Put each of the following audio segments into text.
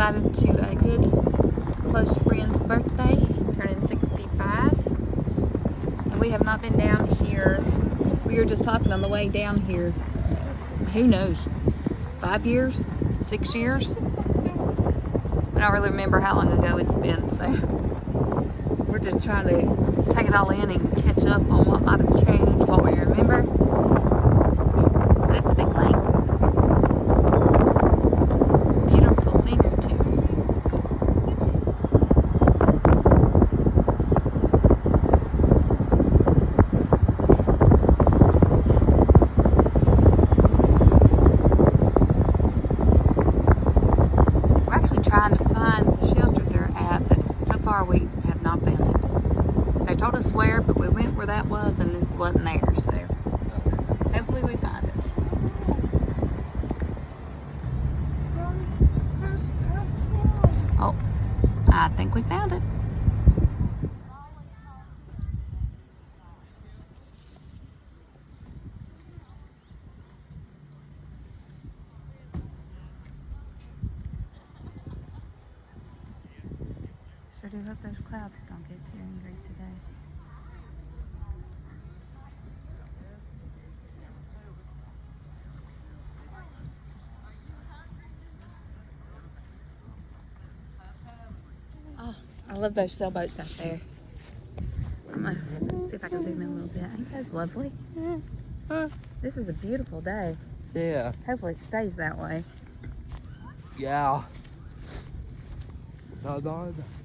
invited to a good close friend's birthday, turning 65. And we have not been down here. We were just talking on the way down here. Who knows? 5 years? 6 years? I don't really remember how long ago it's been, so we're just trying to take it all in and catch up on what might have changed, what we remember. But it's a big lake. Beautiful scenery too. We're actually trying to find the shelter they're at, but so far we have not found it. They told us where, but we went where that was and it wasn't there, so hopefully we find it. Oh, I think we found it. Sure do hope those clouds don't get too angry today. Oh, I love those sailboats out there. I'm gonna see if I can zoom in a little bit. Ain't those lovely? This is a beautiful day. Yeah. Hopefully it stays that way. Yeah.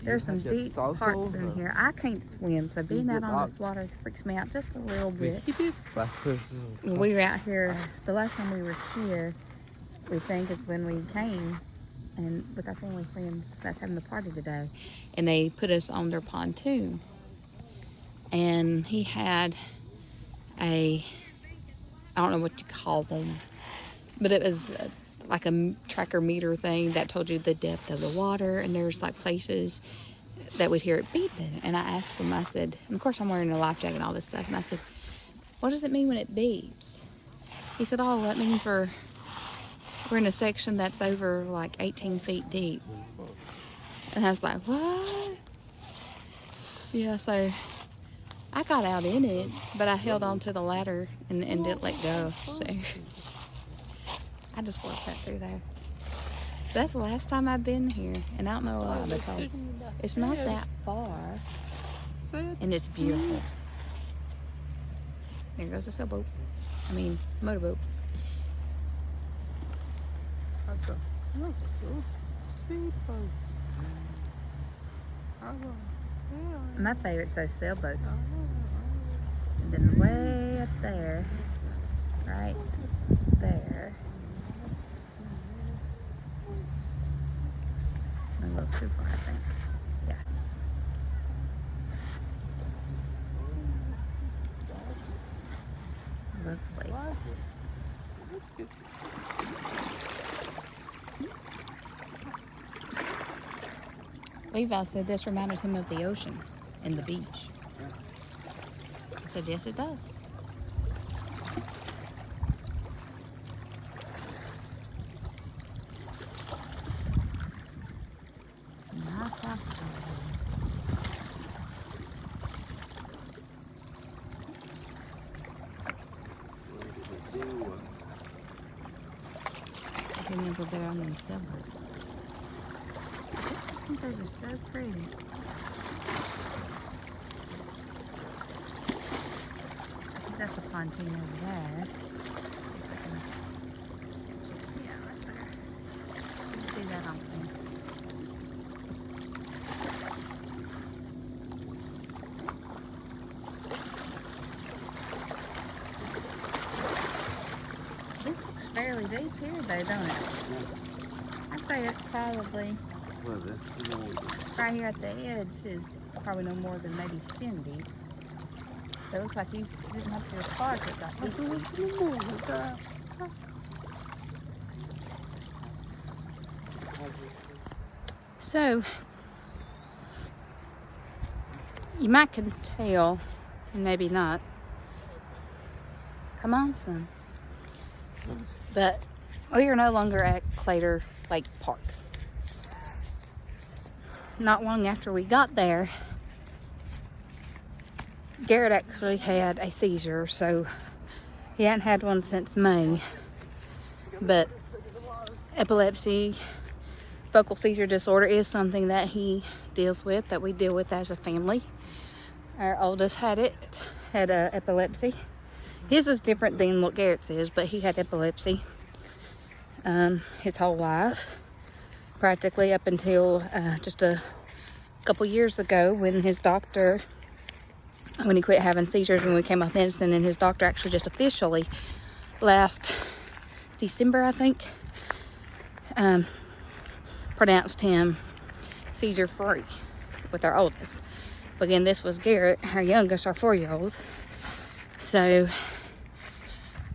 There's some deep parts in here. I can't swim, so being out on this water freaks me out just a little bit. When we were out here, the last time we were here, we think it's when we came and with our family friends that's having the party today, and they put us on their pontoon, and he had I don't know what you call them, but it was like a tracker meter thing that told you the depth of the water, and there's like places that would hear it beeping. And I asked him, I said, and of course I'm wearing a life jacket and all this stuff, and I said, what does it mean when it beeps? He said, oh, that means we're in a section that's over like 18 feet deep. And I was like, what? Yeah, so I got out in it, but I held on to the ladder and didn't let go, so I just left that through there. That's the last time I've been here, and I don't know why, because it's not that far, and it's beautiful. There goes a sailboat. I mean, motorboat. My favorite's those sailboats. And then way up there, right there. A little too far, I think. Yeah. Lovely. Levi said this reminded him of the ocean and the beach. I said, yes, it does. Nice house. I can go there on them sailboats. I think those are so pretty. I think that's a pontoon over there. Yeah, right there. You can see that on there. Fairly deep here though, don't it? I'd say it's probably right here at the edge is probably no more than maybe shin deep. So it looks like you didn't have to go as far as it got deep. So you might can tell, and maybe not. Come on, son. But we are no longer at Claytor Lake Park. not long after we got there, Garrett actually had a seizure, so he hadn't had one since May. But epilepsy, focal seizure disorder is something that he deals with, that we deal with as a family. Our oldest had epilepsy. His was different than what Garrett's is, but he had epilepsy his whole life, practically up until just a couple years ago when his doctor, when he quit having seizures when we came off medicine, and his doctor actually just officially last December, I think, pronounced him seizure free with our oldest. But again, this was Garrett, our youngest, our 4-year-old. So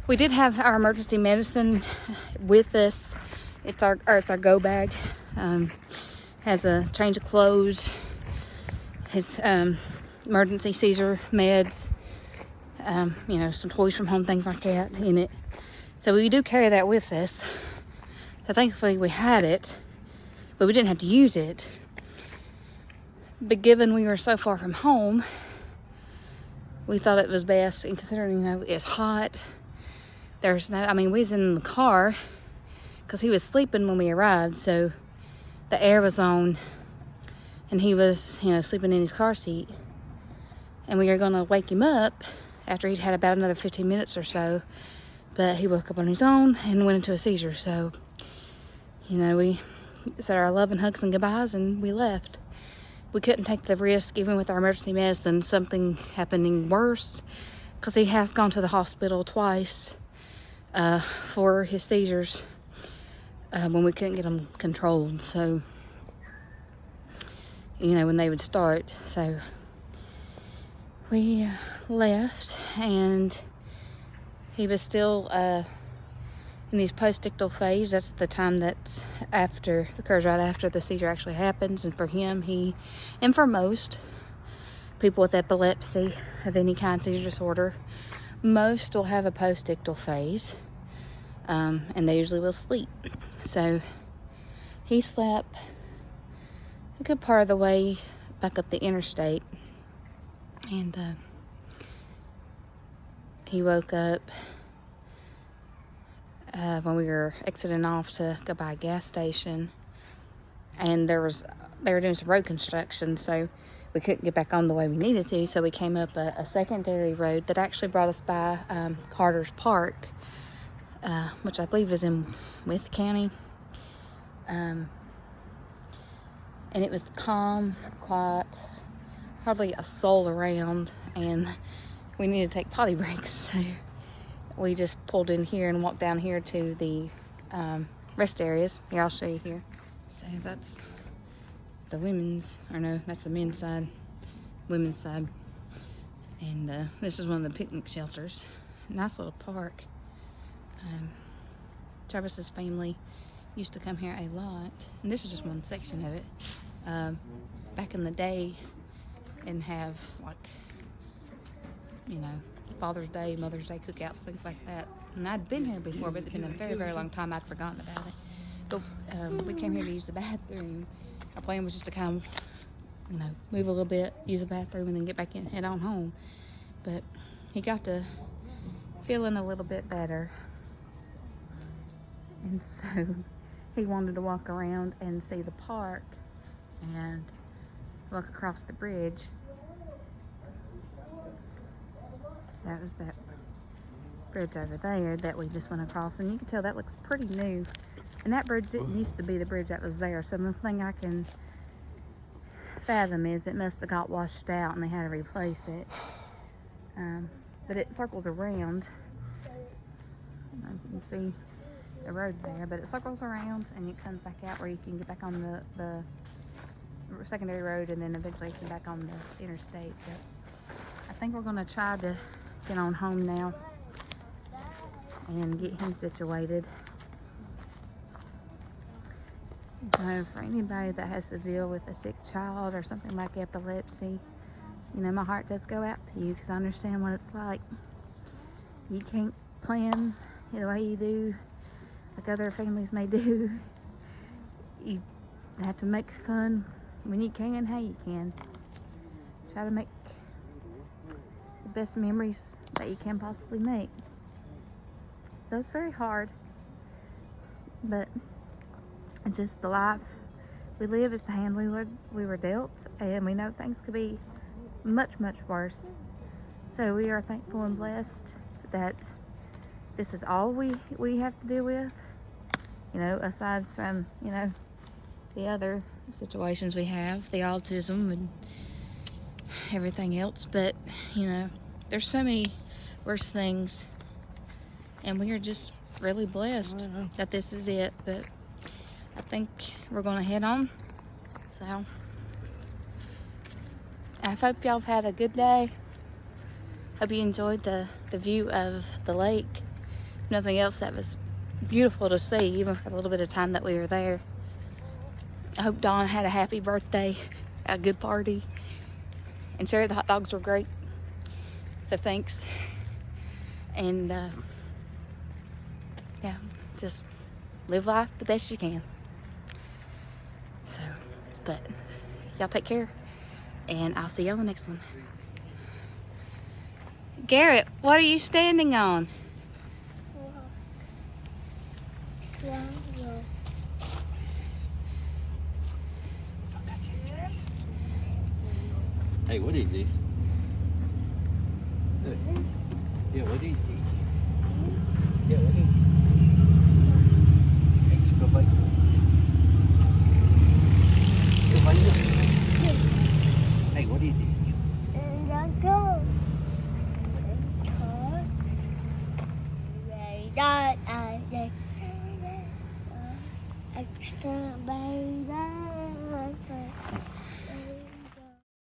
we did have our emergency medicine with us. It's our go bag. Has a change of clothes, his emergency seizure meds, you know, some toys from home, things like that in it. So we do carry that with us. So thankfully we had it, but we didn't have to use it. But given we were so far from home, we thought it was best, and considering, you know, it's hot, there's no, I mean, we was in the car because he was sleeping when we arrived, so the air was on and he was, you know, sleeping in his car seat, and we were going to wake him up after he'd had about another 15 minutes or so, but he woke up on his own and went into a seizure. So, you know, we said our love and hugs and goodbyes and we left. We couldn't take the risk, even with our emergency medicine, something happening worse, because he has gone to the hospital twice for his seizures when we couldn't get them controlled. So, you know, when they would start. So we left, and he was still in his postictal phase. That's the time that's after, occurs right after the seizure actually happens. And for him, and for most people with epilepsy of any kind, seizure disorder, most will have a postictal phase, and they usually will sleep. So he slept a good part of the way back up the interstate, and he woke up when we were exiting off to go by a gas station, and they were doing some road construction, so we couldn't get back on the way we needed to. So we came up a secondary road that actually brought us by Carter's Park, which I believe is in Wythe County, and it was calm, quiet, hardly a soul around, and we needed to take potty breaks, so we just pulled in here and walked down here to the rest areas. Here, I'll show you here. So that's the women's, or no, that's the men's side, women's side. And this is one of the picnic shelters. Nice little park. Travis's family used to come here a lot, and this is just one section of it. Back in the day, and have, like, you know, Father's Day, Mother's Day cookouts, things like that. And I'd been here before, but it's been a very, very long time. I'd forgotten about it. But we came here to use the bathroom. Our plan was just to kind of, you know, move a little bit, use the bathroom, and then get back in, head on home. But he got to feeling a little bit better, and so he wanted to walk around and see the park and walk across the bridge. That was that bridge over there that we just went across, and you can tell that looks pretty new. And that bridge didn't used to be the bridge that was there, so the thing I can fathom is it must have got washed out and they had to replace it. But it circles around. You can see the road there, but it circles around and it comes back out where you can get back on the secondary road, and then eventually come back on the interstate. But I think we're going to try to get on home now and get him situated. For anybody that has to deal with a sick child or something like epilepsy, you know, my heart does go out to you, because I understand what it's like. You can't plan the way you do, like other families may do. You have to make fun when you can, how you can. Try to make the best memories that you can possibly make. So it's very hard, but it's just the life we live. Is the hand we were dealt, and we know things could be much, much worse. So we are thankful and blessed that this is all we have to deal with, you know, aside from, you know, the other situations we have, the autism and everything else. But, you know, there's so many worse things, and we are just really blessed that this is it. But I think we're gonna head on. So I hope y'all have had a good day. Hope you enjoyed the view of the lake. If nothing else, that was beautiful to see, even for the little bit of time that we were there. I hope Dawn had a happy birthday, a good party. And Sherry, the hot dogs were great. So thanks. And yeah, just live life the best you can. So, but y'all take care. And I'll see you on the next one. Garrett, what are you standing on? Hey, what is this? Look. Yeah, what is this? Yeah, what is this? Extra bacon. Hey, what is this? Extra baby.